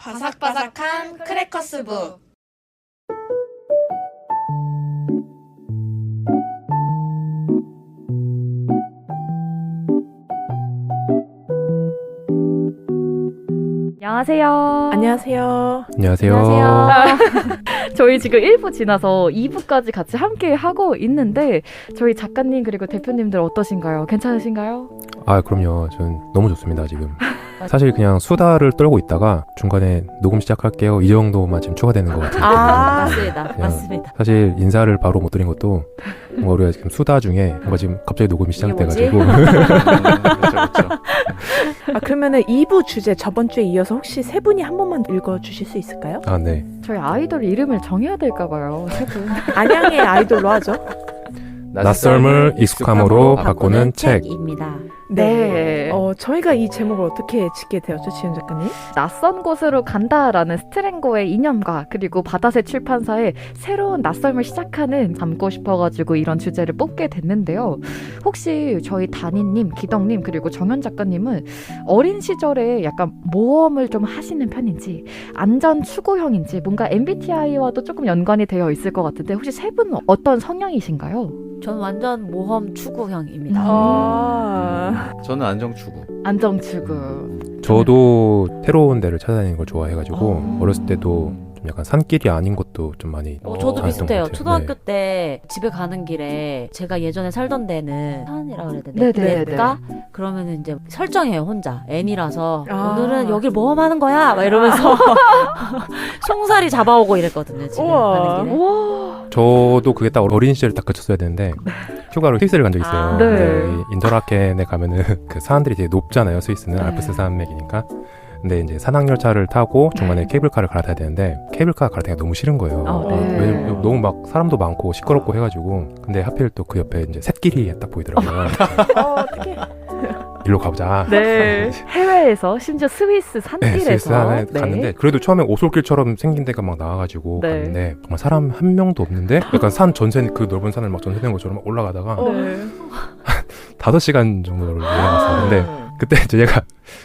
바삭바삭한 크래커스북. 안녕하세요. 안녕하세요. 안녕하세요. 저희 지금 1부 지나서 2부까지 같이 함께 하고 있는데 저희 작가님 그리고 대표님들 어떠신가요? 괜찮으신가요? 아, 그럼요. 전 너무 좋습니다, 지금. 사실 그냥 수다를 떨고 있다가 중간에 녹음 시작할게요. 이 정도만 지금 추가되는 것 같아요. 맞습니다. 그냥 맞습니다. 사실 인사를 바로 못 드린 것도 뭔가 우리가 지금 수다 중에 뭔가 지금 갑자기 녹음이 시작돼가지고. 그렇죠. 그러면은 2부 주제 저번 주에 이어서 혹시 세 분이 한 번만 읽어주실 수 있을까요? 아, 네. 저희 아이돌 이름을 정해야 될까 봐요. 세 분. 안양의 아이돌로 하죠. 낯설음을 익숙함으로 바꾸는 책입니다. 네. 저희가 이 제목을 어떻게 짓게 되었죠, 지은 작가님? 낯선 곳으로 간다라는 스트랭고의 이념과 그리고 바다새 출판사의 새로운 낯설음을 시작하는 담고 싶어가지고 이런 주제를 뽑게 됐는데요. 혹시 저희 다니님, 기덕님 그리고 정현 작가님은 어린 시절에 약간 모험을 좀 하시는 편인지 안전 추구형인지 뭔가 MBTI와도 조금 연관이 되어 있을 것 같은데 혹시 세 분은 어떤 성향이신가요? 전 완전 모험 추구형입니다. 저는 안정 추구. 안정 추구. 저도 새로운 데를 찾아다니는 걸 좋아해가지고 어렸을 때도 좀 약간 산길이 아닌 것도 좀 많이 저도 다녔던 비슷해요. 것 같아요. 초등학교 네. 때 집에 가는 길에 제가 예전에 살던 데는 산이라고 그래야 되나? 네네네. 넷가? 그러면 이제 설정해요, 혼자. N이라서 오늘은 여길 뭐 모험하는 거야! 막 이러면서 송사리 잡아오고 이랬거든요, 집에 우와. 가는 길에. 우와. 저도 그게 딱 어린 시절에 딱 그쳤어야 되는데 휴가로 스위스를 간 적이 있어요. 아, 네. 이 인터라켄에 가면은 그 산들이 되게 높잖아요. 스위스는 네. 알프스 산맥이니까. 근데 이제 산악열차를 타고 중간에 케이블카를 갈아타야 되는데 케이블카 갈아타기가 너무 싫은 거예요. 네. 왜냐면 너무 막 사람도 많고 시끄럽고 해가지고 근데 하필 또 그 옆에 이제 샛길이 딱 보이더라고요. 어떻게? 일로 가보자. 네. 해외에서 심지어 스위스 산길에서 네, 스위스 산에 네. 갔는데 그래도 처음에 오솔길처럼 생긴 데가 막 나와가지고 네. 갔는데 정말 사람 한 명도 없는데 약간 산 전체 그 넓은 산을 막 전세된 것처럼 올라가다가 네. 5시간 정도를 올라갔어요. 근데 그때 이제 얘가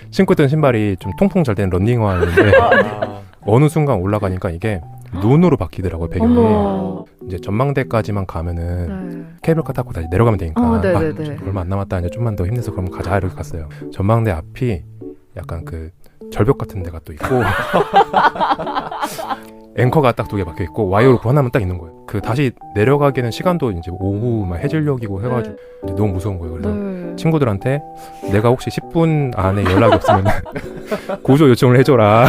신고 있던 신발이 좀 통풍 잘 된 런닝화였는데 어느 순간 올라가니까 이게 눈으로 바뀌더라고요, 배경이. 어머. 이제 전망대까지만 가면은 네. 케이블카 타고 다시 내려가면 되니까 네네네. 얼마 안 남았다, 이제 좀만 더 힘내서 그럼 가자 이렇게 갔어요. 전망대 앞이 약간 그 절벽 같은 데가 또 있고 앵커가 딱 2개 박혀 있고 와이어로 하나만 딱 있는 거예요. 그 다시 내려가기에는 시간도 이제 오후 막 해질녘이고 해가지고 이제 너무 무서운 거예요. 그래서 네. 친구들한테 내가 혹시 10분 안에 연락이 없으면 구조 요청을 해줘라.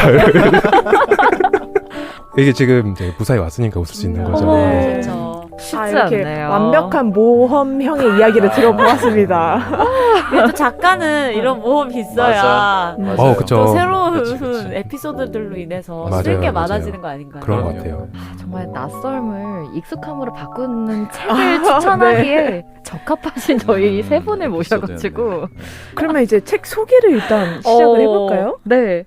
이게 지금 이제 무사히 왔으니까 웃을 수 있는 거죠. 네. 그렇죠. 쉽지 이렇게 않네요. 완벽한 모험형의 이야기를 들어보았습니다. 근데 또 작가는 이런 모험이 있어야 맞아. 그쵸. 또 새로운 그치. 에피소드들로 인해서 맞아요, 쓸 게 맞아요. 많아지는 거 아닌가요? 그런 것 그럼요. 같아요. 정말 낯설음을 익숙함으로 바꾸는 책을 추천하기에 적합하신 저희 세 분을 모셔가지고 그러면 이제 책 소개를 일단 시작을 해볼까요? 네.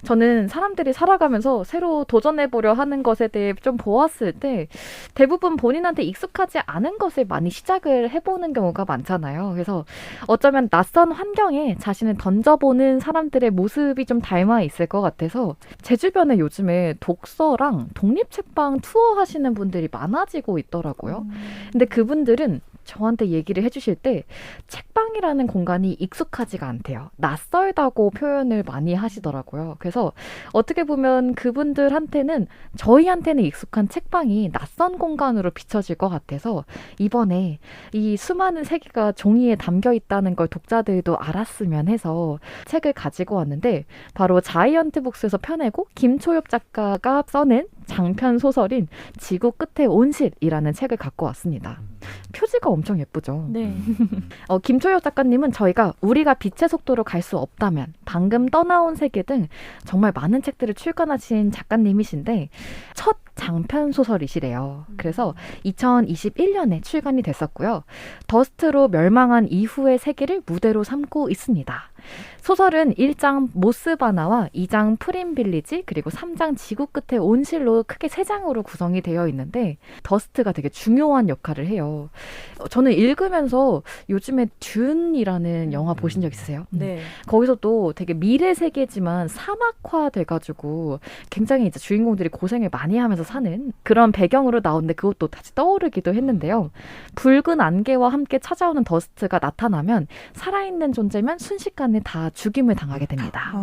저는 사람들이 살아가면서 새로 도전해보려 하는 것에 대해 좀 보았을 때 대부분 본인한테 익숙하지 않은 것을 많이 시작을 해보는 경우가 많잖아요. 그래서 어쩌면 낯선 환경에 자신을 던져보는 사람들의 모습이 좀 닮아 있을 것 같아서 제 주변에 요즘에 독서랑 독립책방 투어 하시는 분들이 많아지고 있더라고요. 근데 그분들은 저한테 얘기를 해주실 때 책방이라는 공간이 익숙하지가 않대요. 낯설다고 표현을 많이 하시더라고요. 그래서 어떻게 보면 그분들한테는 저희한테는 익숙한 책방이 낯선 공간으로 비춰질 것 같아서 이번에 이 수많은 세계가 종이에 담겨 있다는 걸 독자들도 알았으면 해서 책을 가지고 왔는데 바로 자이언트 북스에서 펴내고 김초엽 작가가 써낸 장편 소설인 지구 끝의 온실이라는 책을 갖고 왔습니다. 표지가 엄청 예쁘죠. 네. 김초엽 작가님은 저희가 우리가 빛의 속도로 갈 수 없다면, 방금 떠나온 세계 등 정말 많은 책들을 출간하신 작가님이신데 첫 장편 소설이시래요. 그래서 2021년에 출간이 됐었고요. 더스트로 멸망한 이후의 세계를 무대로 삼고 있습니다. 소설은 1장 모스바나와 2장 프림빌리지 그리고 3장 지구 끝의 온실로 크게 3장으로 구성이 되어 있는데 더스트가 되게 중요한 역할을 해요. 저는 읽으면서 요즘에 듄이라는 영화 보신 적 있으세요? 네. 거기서도 되게 미래 세계지만 사막화 돼가지고 굉장히 이제 주인공들이 고생을 많이 하면서 사는 그런 배경으로 나오는데 그것도 다시 떠오르기도 했는데요. 붉은 안개와 함께 찾아오는 더스트가 나타나면 살아있는 존재면 순식간에 다 죽임을 당하게 됩니다.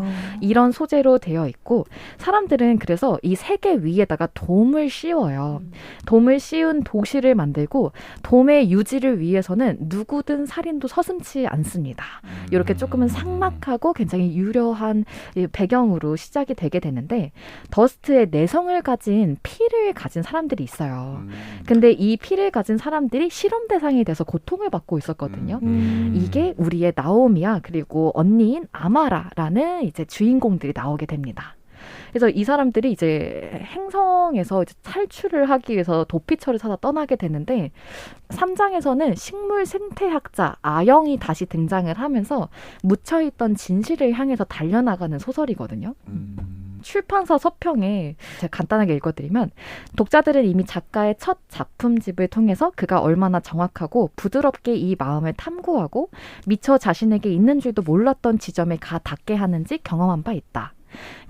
이런 소재로 되어 있고 사람들은 그래서 이 세계 위에다가 돔을 씌워요. 돔을 씌운 도시를 만들고 돔의 유지를 위해서는 누구든 살인도 서슴지 않습니다. 이렇게 조금은 삭막하고 굉장히 유려한 배경으로 시작이 되게 되는데 더스트의 내성을 가진 피를 가진 사람들이 있어요. 근데 이 피를 가진 사람들이 실험 대상이 돼서 고통을 받고 있었거든요. 이게 우리의 나오미야 그리고 언니인 아마라라는 이제 주인공들이 나오게 됩니다. 그래서 이 사람들이 이제 행성에서 이제 탈출을 하기 위해서 도피처를 찾아 떠나게 되는데 3장에서는 식물 생태학자 아영이 다시 등장을 하면서 묻혀있던 진실을 향해서 달려나가는 소설이거든요. 출판사 서평에 제가 간단하게 읽어드리면 독자들은 이미 작가의 첫 작품집을 통해서 그가 얼마나 정확하고 부드럽게 이 마음을 탐구하고 미처 자신에게 있는 줄도 몰랐던 지점에 가 닿게 하는지 경험한 바 있다.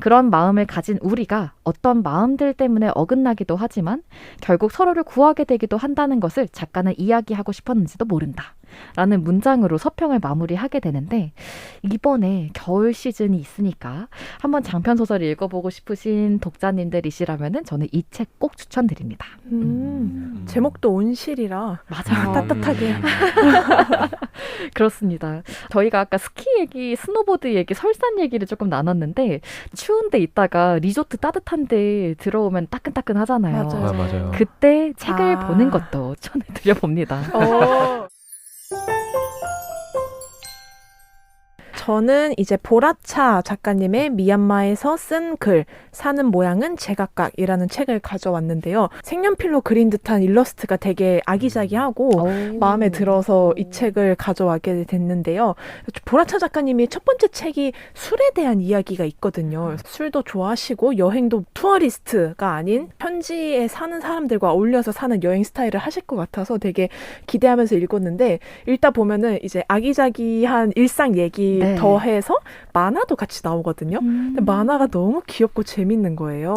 그런 마음을 가진 우리가 어떤 마음들 때문에 어긋나기도 하지만 결국 서로를 구하게 되기도 한다는 것을 작가는 이야기하고 싶었는지도 모른다. 라는 문장으로 서평을 마무리하게 되는데 이번에 겨울 시즌이 있으니까 한번 장편 소설을 읽어보고 싶으신 독자님들이시라면은 저는 이 책 꼭 추천드립니다. 제목도 온실이라 맞아요. 따뜻하게. 그렇습니다. 저희가 아까 스키 얘기, 스노보드 얘기, 설산 얘기를 조금 나눴는데 추운데 있다가 리조트 따뜻한데 들어오면 따끈따끈 하잖아요. 맞아요. 아, 맞아요. 그때 책을 아. 보는 것도 추천해드려봅니다. 저는 이제 보라차 작가님의 미얀마에서 쓴 글 사는 모양은 제각각이라는 책을 가져왔는데요. 색연필로 그린 듯한 일러스트가 되게 아기자기하고 마음에 들어서 이 책을 가져와게 됐는데요. 보라차 작가님이 첫 번째 책이 술에 대한 이야기가 있거든요. 술도 좋아하시고 여행도 투어리스트가 아닌 현지에 사는 사람들과 어울려서 사는 여행 스타일을 하실 것 같아서 되게 기대하면서 읽었는데 읽다 보면은 이제 아기자기한 일상 얘기 네. 더해서 만화도 같이 나오거든요. 근데 만화가 너무 귀엽고 재밌는 거예요.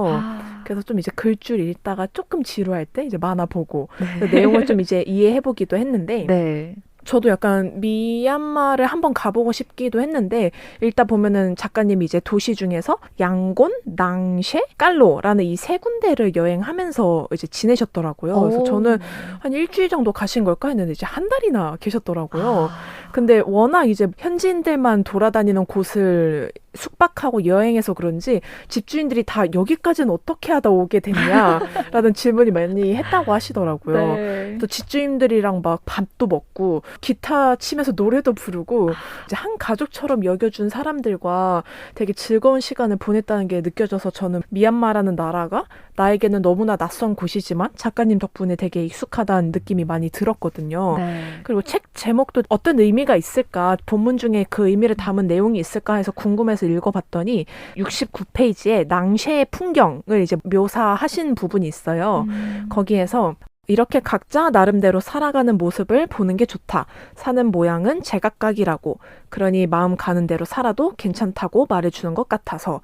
그래서 좀 이제 글줄 읽다가 조금 지루할 때 이제 만화 보고 그 내용을 좀 이제 이해해보기도 했는데 네. 저도 약간 미얀마를 한번 가보고 싶기도 했는데 읽다 보면은 작가님이 이제 도시 중에서 양곤, 낭쉐, 깔로라는 이 세 군데를 여행하면서 이제 지내셨더라고요. 그래서 저는 한 일주일 정도 가신 걸까 했는데 이제 한 달이나 계셨더라고요. 근데 워낙 이제 현지인들만 돌아다니는 곳을 숙박하고 여행해서 그런지 집주인들이 다 여기까지는 어떻게 하다 오게 됐냐라는 질문이 많이 했다고 하시더라고요. 네. 또 집주인들이랑 막 밥도 먹고 기타 치면서 노래도 부르고 이제 한 가족처럼 여겨준 사람들과 되게 즐거운 시간을 보냈다는 게 느껴져서 저는 미얀마라는 나라가 나에게는 너무나 낯선 곳이지만 작가님 덕분에 되게 익숙하다는 느낌이 많이 들었거든요. 네. 그리고 책 제목도 어떤 의미가 있을까, 본문 중에 그 의미를 담은 내용이 있을까 해서 궁금해서 읽어봤더니 69페이지에 낭쉐의 풍경을 이제 묘사하신 부분이 있어요. 거기에서 이렇게 각자 나름대로 살아가는 모습을 보는 게 좋다. 사는 모양은 제각각이라고. 그러니 마음 가는 대로 살아도 괜찮다고 말해주는 것 같아서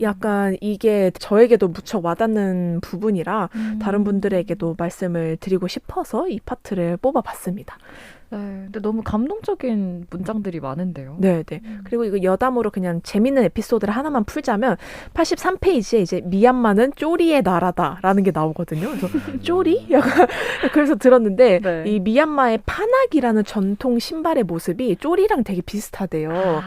약간 이게 저에게도 무척 와닿는 부분이라 다른 분들에게도 말씀을 드리고 싶어서 이 파트를 뽑아봤습니다. 네. 근데 너무 감동적인 문장들이 많은데요. 네. 그리고 이거 여담으로 그냥 재밌는 에피소드를 하나만 풀자면 83페이지에 이제 미얀마는 쪼리의 나라다라는 게 나오거든요. 그래서 쪼리? 약간 그래서 들었는데 네. 이 미얀마의 파낙이라는 전통 신발의 모습이 쪼리랑 되게 비슷하대요.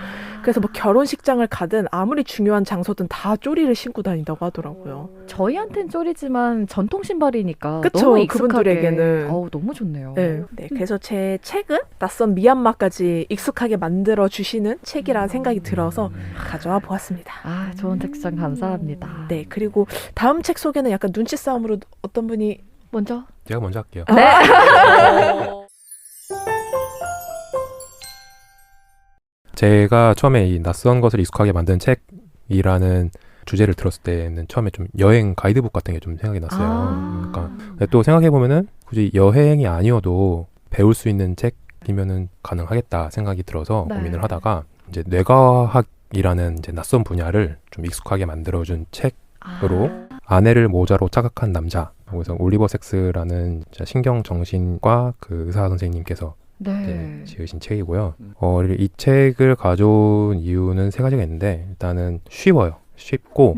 그래서 뭐 결혼식장을 가든 아무리 중요한 장소든 다 쪼리를 신고 다닌다고 하더라고요. 저희한텐 쪼리지만 전통 신발이니까 그쵸, 너무 익숙하게. 그분들에게는. 어우, 너무 좋네요. 네. 그래서 제 책은 낯선 미얀마까지 익숙하게 만들어 주시는 책이라 생각이 들어서 가져와 보았습니다. 아, 좋은 책 추천 감사합니다. 네, 그리고 다음 책 소개는 약간 눈치 싸움으로 어떤 분이 먼저. 제가 먼저 할게요. 제가 처음에 이 낯선 것을 익숙하게 만든 책이라는 주제를 들었을 때는 처음에 좀 여행 가이드북 같은 게 좀 생각이 났어요. 그러니까 근데 또 생각해 보면은 굳이 여행이 아니어도 배울 수 있는 책이면은 가능하겠다 생각이 들어서 네. 고민을 하다가 이제 뇌과학이라는 이제 낯선 분야를 좀 익숙하게 만들어준 책으로 아내를 모자로 착각한 남자. 거기서 올리버 섹스라는 신경정신과 그 의사 선생님께서 네. 지으신 책이고요. 이 책을 가져온 이유는 세 가지가 있는데 일단은 쉬워요. 쉽고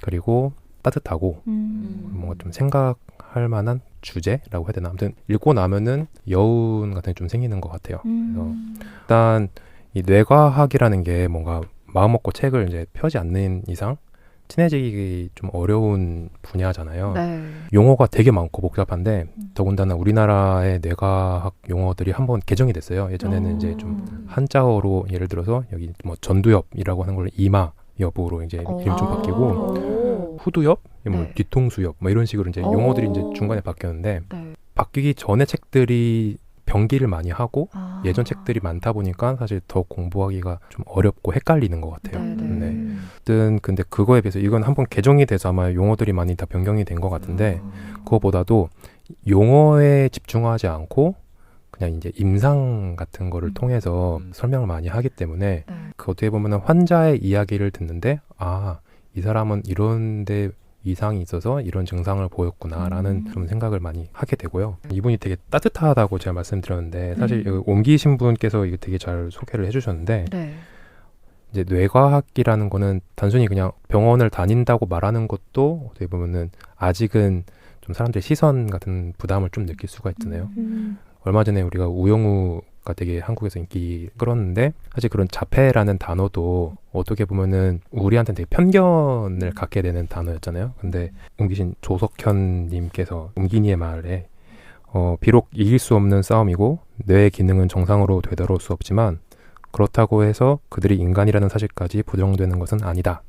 그리고 따뜻하고 뭔가 좀 생각할 만한 주제라고 해야 되나? 아무튼 읽고 나면은 여운 같은 게 좀 생기는 것 같아요. 그래서 일단 이 뇌과학이라는 게 뭔가 마음 먹고 책을 이제 펴지 않는 이상 친해지기 좀 어려운 분야잖아요. 네. 용어가 되게 많고 복잡한데 더군다나 우리나라의 뇌과학 용어들이 한번 개정이 됐어요. 예전에는 이제 좀 한자어로 예를 들어서 여기 뭐 전두엽이라고 하는 걸로 이마엽으로 이제 이름이 좀 바뀌고 후두엽, 뭐 네. 뒤통수엽 뭐 이런 식으로 이제 용어들이 이제 중간에 바뀌었는데 네. 바뀌기 전에 책들이 병기를 많이 하고 아. 예전 책들이 많다 보니까 사실 더 공부하기가 좀 어렵고 헷갈리는 것 같아요. 네. 어쨌든 근데 그거에 비해서 이건 한번 개정이 돼서 아마 용어들이 많이 다 변경이 된 것 같은데 그거보다도 용어에 집중하지 않고 그냥 이제 임상 같은 거를 통해서 설명을 많이 하기 때문에 네. 그 어떻게 보면 환자의 이야기를 듣는데 아, 이 사람은 이런데 이상이 있어서 이런 증상을 보였구나라는 좀 생각을 많이 하게 되고요. 이분이 되게 따뜻하다고 제가 말씀드렸는데 사실 여기 옮기신 분께서 이거 되게 잘 소개를 해주셨는데 네. 이제 뇌과학이라는 거는 단순히 그냥 병원을 다닌다고 말하는 것도 어떻게 보면은 아직은 좀 사람들의 시선 같은 부담을 좀 느낄 수가 있잖아요. 얼마 전에 우리가 우영우가 되게 한국에서 인기 끌었는데 사실 그런 자폐라는 단어도 어떻게 보면은 우리한테는 되게 편견을 갖게 되는 단어였잖아요. 근데 옮기신 조석현 님께서 옮긴이의 말에 비록 이길 수 없는 싸움이고 뇌의 기능은 정상으로 되돌아올 수 없지만 그렇다고 해서 그들이 인간이라는 사실까지 부정되는 것은 아니다.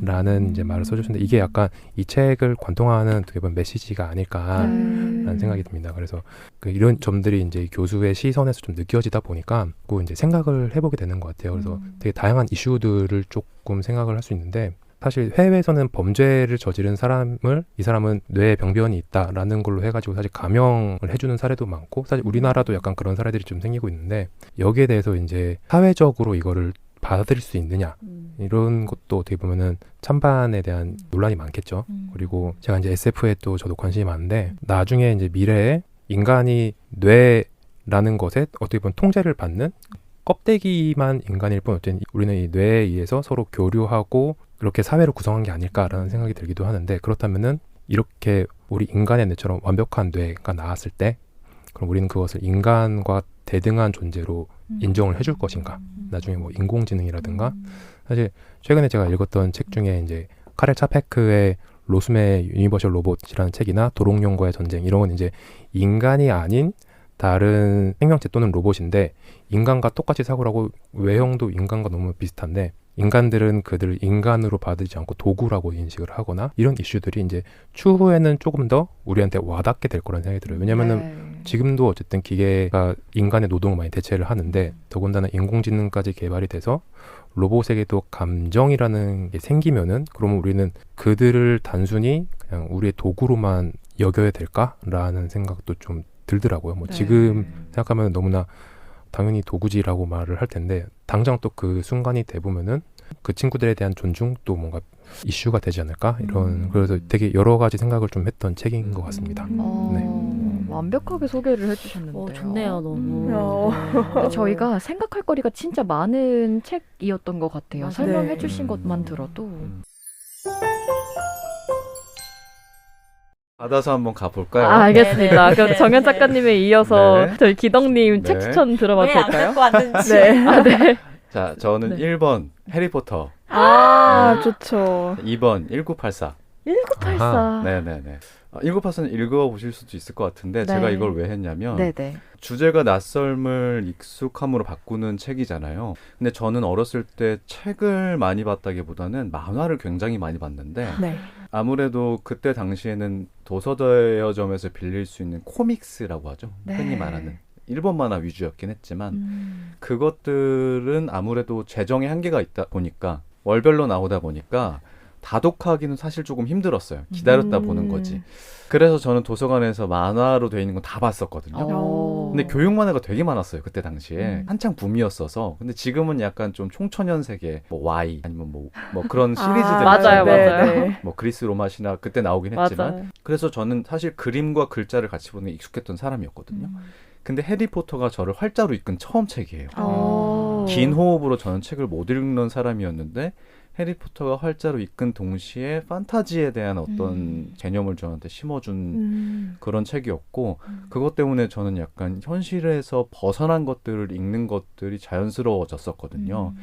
라는 이제 말을 써주셨는데 이게 약간 이 책을 관통하는 어떻게 보면 메시지가 아닐까라는 생각이 듭니다. 그래서 이런 점들이 이제 교수의 시선에서 좀 느껴지다 보니까 그 이제 생각을 해보게 되는 것 같아요. 그래서 되게 다양한 이슈들을 조금 생각을 할 수 있는데 사실 해외에서는 범죄를 저지른 사람을 이 사람은 뇌에 병변이 있다라는 걸로 해가지고 사실 감형을 해주는 사례도 많고 사실 우리나라도 약간 그런 사례들이 좀 생기고 있는데 여기에 대해서 이제 사회적으로 이거를 받아들일 수 있느냐 이런 것도 어떻게 보면은 찬반에 대한 논란이 많겠죠. 그리고 제가 이제 SF에 또 저도 관심이 많은데 나중에 이제 미래에 인간이 뇌라는 것에 어떻게 보면 통제를 받는 껍데기만 인간일 뿐 어쨌든 우리는 이 뇌에 의해서 서로 교류하고 이렇게 사회를 구성한 게 아닐까라는 생각이 들기도 하는데 그렇다면은 이렇게 우리 인간의 뇌처럼 완벽한 뇌가 나왔을 때 그럼 우리는 그것을 인간과 대등한 존재로 인정을 해줄 것인가? 나중에 뭐 인공지능이라든가 사실 최근에 제가 읽었던 책 중에 이제 카렐 차페크의 로스메 유니버셜 로봇이라는 책이나 도롱뇽과의 전쟁 이런 건 이제 인간이 아닌 다른 생명체 또는 로봇인데 인간과 똑같이 사고를 하고 외형도 인간과 너무 비슷한데 인간들은 그들을 인간으로 받지 않고 도구라고 인식을 하거나 이런 이슈들이 이제 추후에는 조금 더 우리한테 와닿게 될 거라는 생각이 들어요. 왜냐면은 지금도 어쨌든 기계가 인간의 노동을 많이 대체를 하는데 더군다나 인공지능까지 개발이 돼서 로봇에게도 감정이라는 게 생기면은 그러면 우리는 그들을 단순히 그냥 우리의 도구로만 여겨야 될까라는 생각도 좀 들더라고요. 뭐 지금 생각하면 너무나 당연히 도구지라고 말을 할 텐데 당장 또 그 순간이 돼 보면은 그 친구들에 대한 존중도 뭔가 이슈가 되지 않을까 이런 그래서 되게 여러 가지 생각을 좀 했던 책인 것 같습니다. 완벽하게 소개를 해주셨는데요. 좋네요, 너무. 근데 저희가 생각할 거리가 진짜 많은 책이었던 것 같아요. 맞아요. 설명해주신 것만 들어도. 받아서 한번 가볼까요? 알겠습니다. 그럼 정현 작가님에 이어서 네. 저희 기덕님 책 네. 추천 들어봐도 될까요? 갖고 왔는지. 네. 자, 자, 저는 네. 1번 해리포터, 좋죠. 2번 1984. 1984. 네네네. 1984는 읽어보실 수도 있을 것 같은데 네. 제가 이걸 왜 했냐면 네네. 주제가 낯설음을 익숙함으로 바꾸는 책이잖아요. 근데 저는 어렸을 때 책을 많이 봤다기보다는 만화를 굉장히 많이 봤는데 네. 아무래도 그때 당시에는 도서대여점에서 빌릴 수 있는 코믹스라고 하죠. 네. 흔히 말하는 일본 만화 위주였긴 했지만 그것들은 아무래도 재정의 한계가 있다 보니까 월별로 나오다 보니까 다독하기는 사실 조금 힘들었어요. 기다렸다 보는 거지. 그래서 저는 도서관에서 만화로 돼 있는 건 다 봤었거든요. 근데 교육 만화가 되게 많았어요. 그때 당시에. 한창 붐이었어서. 근데 지금은 약간 좀 총천연 세계, 뭐 Y 아니면 뭐 그런 시리즈들 맞아요, 있잖아요. 맞아요. 뭐 그리스 로마 신화 그때 나오긴 했지만 맞아요. 그래서 저는 사실 그림과 글자를 같이 보는 게 익숙했던 사람이었거든요. 근데 해리포터가 저를 활자로 이끈 처음 책이에요. 긴 호흡으로 저는 책을 못 읽는 사람이었는데 해리포터가 활자로 이끈 동시에 판타지에 대한 어떤 개념을 저한테 심어준 그런 책이었고 그것 때문에 저는 약간 현실에서 벗어난 것들을 읽는 것들이 자연스러워졌었거든요.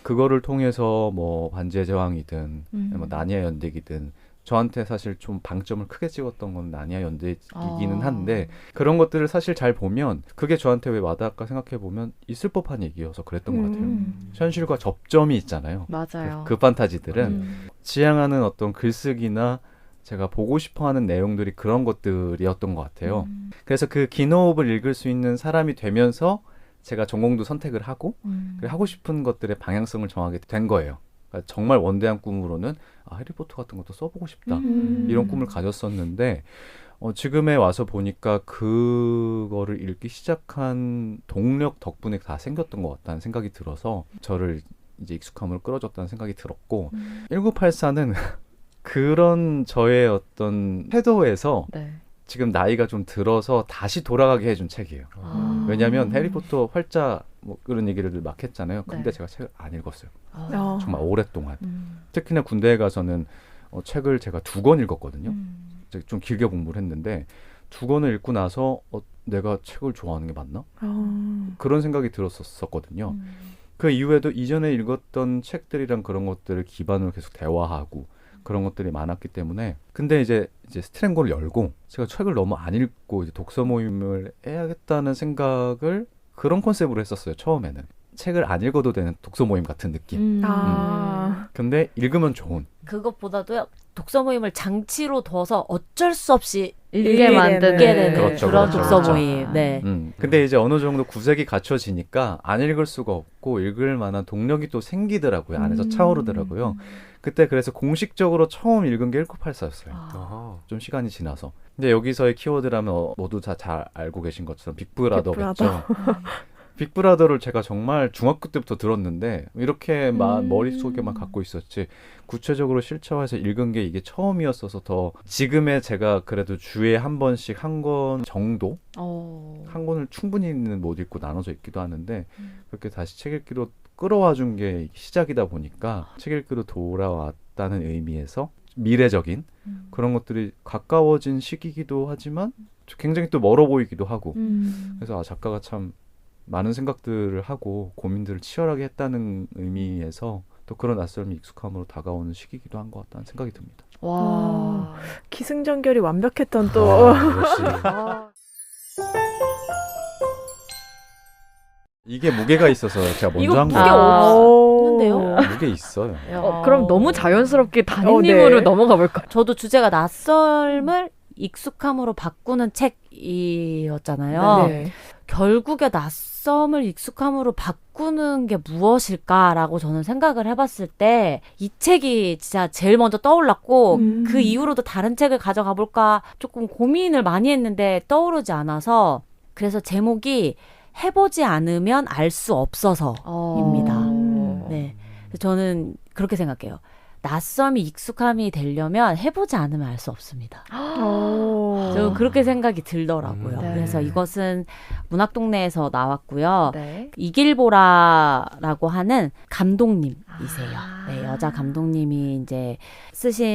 그거를 통해서 뭐 반지의 제왕이든 뭐 나니아 연대기든 저한테 사실 좀 방점을 크게 찍었던 건 나니아 연대기기는 한데 그런 것들을 사실 잘 보면 그게 저한테 왜 와닿을까 생각해 보면 있을 법한 얘기여서 그랬던 것 같아요. 현실과 접점이 있잖아요. 맞아요. 그 판타지들은 지향하는 어떤 글쓰기나 제가 보고 싶어하는 내용들이 그런 것들이었던 것 같아요. 그래서 그 긴 호흡을 읽을 수 있는 사람이 되면서 제가 전공도 선택을 하고 하고 싶은 것들의 방향성을 정하게 된 거예요. 그러니까 정말 원대한 꿈으로는 해리포터 같은 것도 써보고 싶다. 이런 꿈을 가졌었는데 지금에 와서 보니까 그거를 읽기 시작한 동력 덕분에 다 생겼던 것 같다는 생각이 들어서 저를 이제 익숙함으로 끌어줬다는 생각이 들었고 1984는 그런 저의 어떤 태도에서 네. 지금 나이가 좀 들어서 다시 돌아가게 해준 책이에요. 왜냐하면 해리포터 활자 뭐 그런 얘기를 막 했잖아요. 근데 네. 제가 책을 안 읽었어요. 어. 정말 오랫동안. 특히나 군대에 가서는 책을 제가 2권 읽었거든요. 좀 길게 공부를 했는데 2권을 읽고 나서 내가 책을 좋아하는 게 맞나? 그런 생각이 들었었거든요. 그 이후에도 이전에 읽었던 책들이랑 그런 것들을 기반으로 계속 대화하고 그런 것들이 많았기 때문에 근데 이제 스트랭고를 열고 제가 책을 너무 안 읽고 이제 독서 모임을 해야겠다는 생각을 그런 컨셉으로 했었어요. 처음에는 책을 안 읽어도 되는 독서 모임 같은 느낌. 근데 읽으면 좋은. 그것보다도 독서 모임을 장치로 둬서 어쩔 수 없이 읽게 만드는 읽게 되는 그렇죠, 그런 그렇죠, 독서 그렇죠. 모임. 네. 근데 이제 어느 정도 구색이 갖춰지니까 안 읽을 수가 없고 읽을 만한 동력이 또 생기더라고요. 안에서 차오르더라고요. 그때 그래서 공식적으로 처음 읽은 게 1984였어요. 좀 시간이 지나서. 근데 여기서의 키워드라면 모두 다 잘 알고 계신 것처럼 빅브라더겠죠. 빅브라더를 제가 정말 중학교 때부터 들었는데 이렇게 머릿속에만 갖고 있었지 구체적으로 실체화해서 읽은 게 이게 처음이었어서 더 지금의 제가 그래도 주에 한 번씩 한 권 정도 한 권을 충분히는 못 읽고 나눠서 읽기도 하는데 그렇게 다시 책 읽기로 끌어와 준 게 시작이다 보니까 책 읽기로 돌아왔다는 의미에서 미래적인 그런 것들이 가까워진 시기이기도 하지만 굉장히 또 멀어 보이기도 하고 그래서 작가가 참 많은 생각들을 하고 고민들을 치열하게 했다는 의미에서 또 그런 낯설미 익숙함으로 다가오는 시기이기도 한 것 같다는 생각이 듭니다. 와. 기승전결이 완벽했던 또 역시 이게 무게가 있어서 제가 먼저 이거 한 무게 거예요. 없는데요? 무게 있어요. 그럼 너무 자연스럽게 담임님으로 네. 넘어가 볼까요? 저도 주제가 낯설음을 익숙함으로 바꾸는 책이었잖아요. 네. 결국에 낯섦을 익숙함으로 바꾸는 게 무엇일까라고 저는 생각을 해봤을 때 이 책이 진짜 제일 먼저 떠올랐고 그 이후로도 다른 책을 가져가 볼까 조금 고민을 많이 했는데 떠오르지 않아서 그래서 제목이 해보지 않으면 알 수 없어서입니다. 네, 저는 그렇게 생각해요. 낯섦이 익숙함이 되려면 해보지 않으면 알 수 없습니다. 저는 그렇게 생각이 들더라고요. 네. 그래서 이것은 문학동네에서 나왔고요. 네. 이길보라라고 하는 감독님 네, 여자 감독님이 이제 쓰신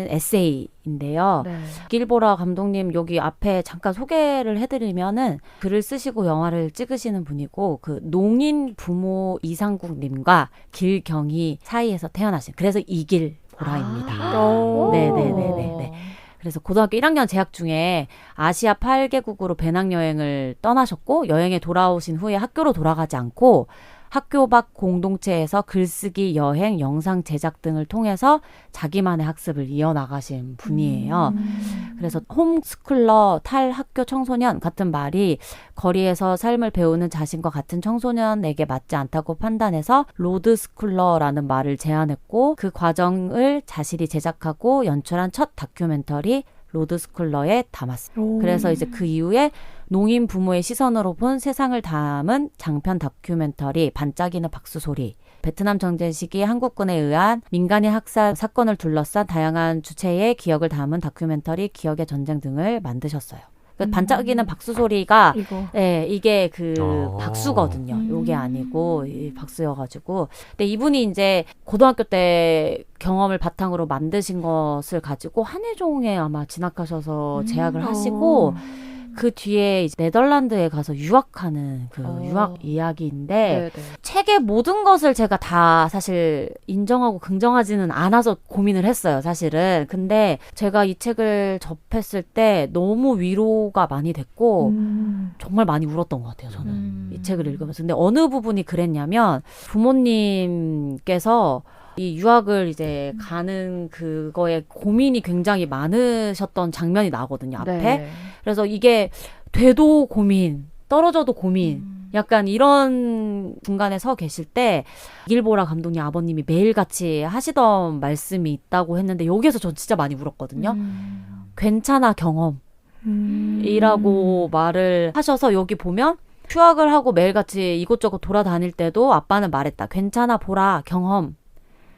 에세이인데요. 네. 길보라 감독님 여기 앞에 잠깐 소개를 해드리면은 글을 쓰시고 영화를 찍으시는 분이고 그 농인 부모 이상국님과 길경희 사이에서 태어나신 그래서 이길보라입니다. 오. 네네네네. 그래서 고등학교 1학년 재학 중에 아시아 8개국으로 배낭여행을 떠나셨고 여행에 돌아오신 후에 학교로 돌아가지 않고 학교 밖 공동체에서 글쓰기, 여행, 영상 제작 등을 통해서 자기만의 학습을 이어나가신 분이에요. 그래서 홈스쿨러, 탈학교 청소년 같은 말이 거리에서 삶을 배우는 자신과 같은 청소년에게 맞지 않다고 판단해서 로드스쿨러라는 말을 제안했고 그 과정을 자신이 제작하고 연출한 첫 다큐멘터리 로드스쿨러에 담았어요. 그래서 이제 그 이후에 농인 부모의 시선으로 본 세상을 담은 장편 다큐멘터리 반짝이는 박수소리, 베트남 전쟁 시기 한국군에 의한 민간인 학살 사건을 둘러싼 다양한 주체의 기억을 담은 다큐멘터리 기억의 전쟁 등을 만드셨어요. 반짝이는 박수소리가 네, 이게 그 박수거든요. 요게 아니고 이 박수여가지고. 근데 이분이 이제 고등학교 때 경험을 바탕으로 만드신 것을 가지고 한예종에 아마 진학하셔서 재학을 하시고 그 뒤에 이제 네덜란드에 가서 유학하는 그 유학 이야기인데 네네. 책의 모든 것을 제가 다 사실 인정하고 긍정하지는 않아서 고민을 했어요, 사실은. 근데 제가 이 책을 접했을 때 너무 위로가 많이 됐고 정말 많이 울었던 것 같아요, 저는. 이 책을 읽으면서. 근데 어느 부분이 그랬냐면 부모님께서 이 유학을 이제 가는 그거에 고민이 굉장히 많으셨던 장면이 나거든요, 앞에. 네. 그래서 이게 돼도 고민, 떨어져도 고민, 약간 이런 중간에 서 계실 때 이길보라 감독님 아버님이 매일같이 하시던 말씀이 있다고 했는데 여기에서 전 진짜 많이 울었거든요. 괜찮아 경험이라고 말을 하셔서 여기 보면 휴학을 하고 매일같이 이곳저곳 돌아다닐 때도 아빠는 말했다. 괜찮아 보라 경험.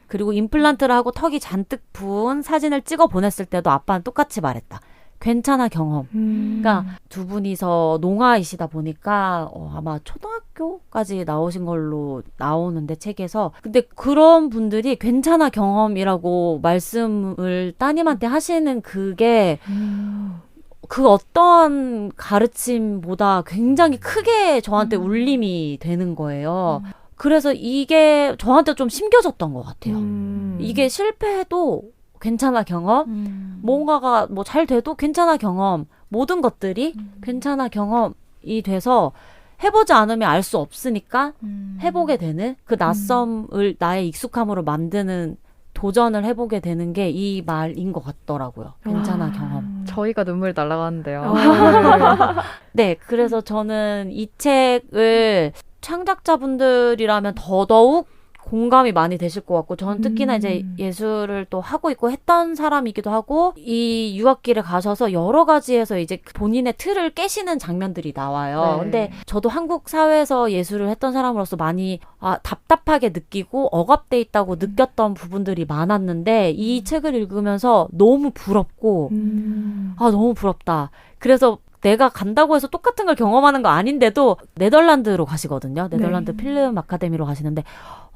그리고 임플란트를 하고 턱이 잔뜩 부은 사진을 찍어 보냈을 때도 아빠는 똑같이 말했다. 괜찮아 경험. 그러니까 두 분이서 농아이시다 보니까 아마 초등학교까지 나오신 걸로 나오는데 책에서. 근데 그런 분들이 괜찮아 경험이라고 말씀을 따님한테 하시는 그게 그 어떤 가르침보다 굉장히 크게 저한테 울림이 되는 거예요. 그래서 이게 저한테 좀 심겨졌던 것 같아요. 이게 실패해도 괜찮아 경험, 뭔가가 뭐 잘 돼도 괜찮아 경험, 모든 것들이 괜찮아 경험이 돼서 해보지 않으면 알 수 없으니까 해보게 되는 그 낯섦을 나의 익숙함으로 만드는 도전을 해보게 되는 게 이 말인 것 같더라고요. 괜찮아 경험. 저희가 눈물 날아가는데요. 네, 그래서 저는 이 책을 창작자분들이라면 더더욱 공감이 많이 되실 것 같고 저는 특히나 이제 예술을 또 하고 있고 했던 사람이기도 하고 이 유학길에 가셔서 여러 가지에서 이제 본인의 틀을 깨시는 장면들이 나와요. 네. 근데 저도 한국 사회에서 예술을 했던 사람으로서 많이 답답하게 느끼고 억압돼 있다고 느꼈던 부분들이 많았는데 이 책을 읽으면서 너무 부럽고 너무 부럽다. 그래서 내가 간다고 해서 똑같은 걸 경험하는 거 아닌데도 네덜란드로 가시거든요. 네덜란드 필름 아카데미로 가시는데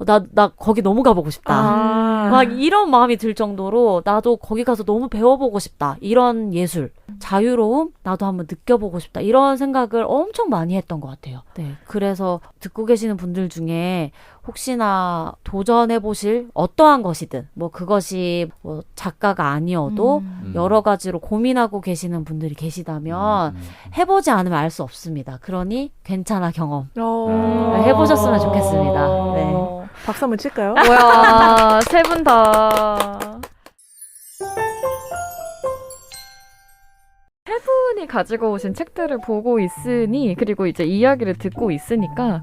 나 거기 너무 가보고 싶다. 막 이런 마음이 들 정도로 나도 거기 가서 너무 배워보고 싶다. 이런 예술, 자유로움 나도 한번 느껴보고 싶다. 이런 생각을 엄청 많이 했던 것 같아요. 네, 그래서 듣고 계시는 분들 중에 혹시나 도전해보실 어떠한 것이든 뭐 그것이 뭐 작가가 아니어도 여러 가지로 고민하고 계시는 분들이 계시다면 해보지 않으면 알 수 없습니다. 그러니 괜찮아 경험 해보셨으면 좋겠습니다. 네. 박수 한번 칠까요? 뭐야, 세 분 다. 세 분이 가지고 오신 책들을 보고 있으니, 그리고 이제 이야기를 듣고 있으니까,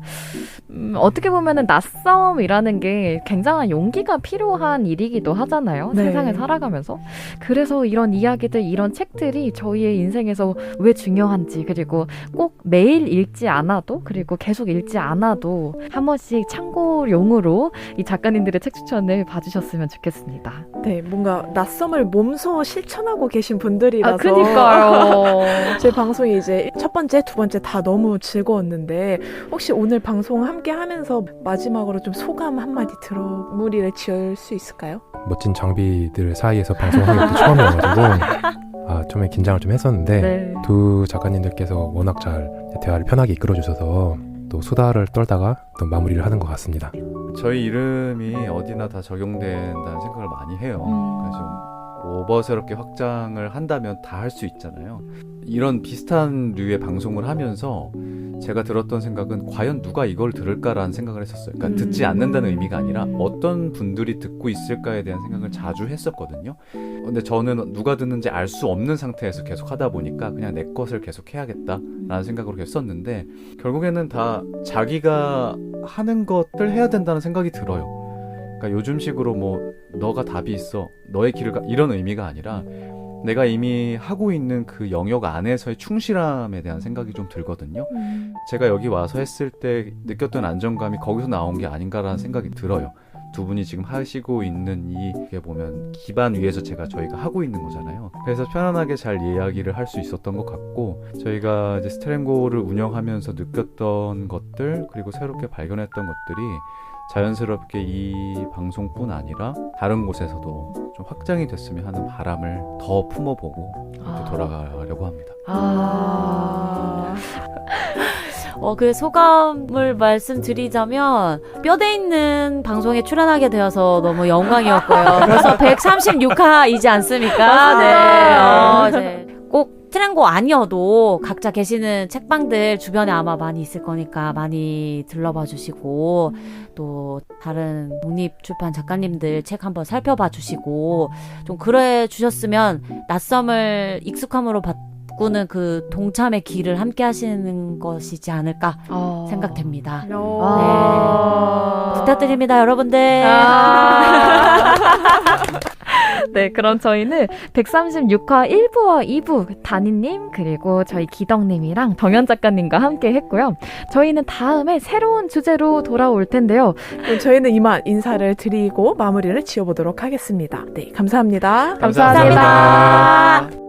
어떻게 보면은 낯섦이라는 게 굉장한 용기가 필요한 일이기도 하잖아요. 네. 세상을 살아가면서. 그래서 이런 이야기들, 이런 책들이 저희의 인생에서 왜 중요한지, 그리고 꼭 매일 읽지 않아도, 그리고 계속 읽지 않아도 한 번씩 참고용으로 이 작가님들의 책 추천을 봐주셨으면 좋겠습니다. 네, 뭔가 낯섦을 몸소 실천하고 계신 분들이라서 그니까요. 제 방송이 이제 첫 번째, 두 번째 다 너무 즐거웠는데 혹시 오늘 방송 함께 함께 하면서 마지막으로 좀 소감 한마디 마무리를 지을 수 있을까요? 멋진 장비들 사이에서 방송하는 것도 처음이어가지고 처음에 긴장을 좀 했었는데 네. 두 작가님들께서 워낙 잘 대화를 편하게 이끌어주셔서 또 수다를 떨다가 또 마무리를 하는 것 같습니다. 저희 이름이 어디나 다 적용된다는 생각을 많이 해요. 그래서 오버스럽게 확장을 한다면 다 할 수 있잖아요. 이런 비슷한 류의 방송을 하면서 제가 들었던 생각은 과연 누가 이걸 들을까라는 생각을 했었어요. 그러니까 듣지 않는다는 의미가 아니라 어떤 분들이 듣고 있을까에 대한 생각을 자주 했었거든요. 근데 저는 누가 듣는지 알 수 없는 상태에서 계속 하다 보니까 그냥 내 것을 계속 해야겠다라는 생각으로 계속 썼는데 결국에는 다 자기가 하는 것들 해야 된다는 생각이 들어요. 그러니까 요즘식으로 뭐 너가 답이 있어, 너의 길을 가 이런 의미가 아니라 내가 이미 하고 있는 그 영역 안에서의 충실함에 대한 생각이 좀 들거든요. 제가 여기 와서 했을 때 느꼈던 안정감이 거기서 나온 게 아닌가라는 생각이 들어요. 두 분이 지금 하시고 있는 이게 보면 기반 위에서 저희가 하고 있는 거잖아요. 그래서 편안하게 잘 이야기를 할 수 있었던 것 같고 저희가 이제 스트랭고를 운영하면서 느꼈던 것들 그리고 새롭게 발견했던 것들이 자연스럽게 이 방송뿐 아니라 다른 곳에서도 좀 확장이 됐으면 하는 바람을 더 품어보고 이렇게 돌아가려고 합니다. 그 소감을 말씀드리자면 뼈대 있는 방송에 출연하게 되어서 너무 영광이었고요. 벌써 136화이지 않습니까? 네. 이제 꼭 스트랭고 아니어도 각자 계시는 책방들 주변에 아마 많이 있을 거니까 많이 들러봐 주시고 또 다른 독립출판 작가님들 책 한번 살펴봐 주시고 좀 그래 주셨으면 낯섦을 익숙함으로 바꾸는 그 동참의 길을 함께 하시는 것이지 않을까 생각됩니다. 네. 부탁드립니다, 여러분들. 네, 그럼 저희는 136화 1부와 2부 다니님 그리고 저희 기덕님이랑 정현 작가님과 함께 했고요. 저희는 다음에 새로운 주제로 돌아올 텐데요. 저희는 이만 인사를 드리고 마무리를 지어보도록 하겠습니다. 네, 감사합니다. 감사합니다.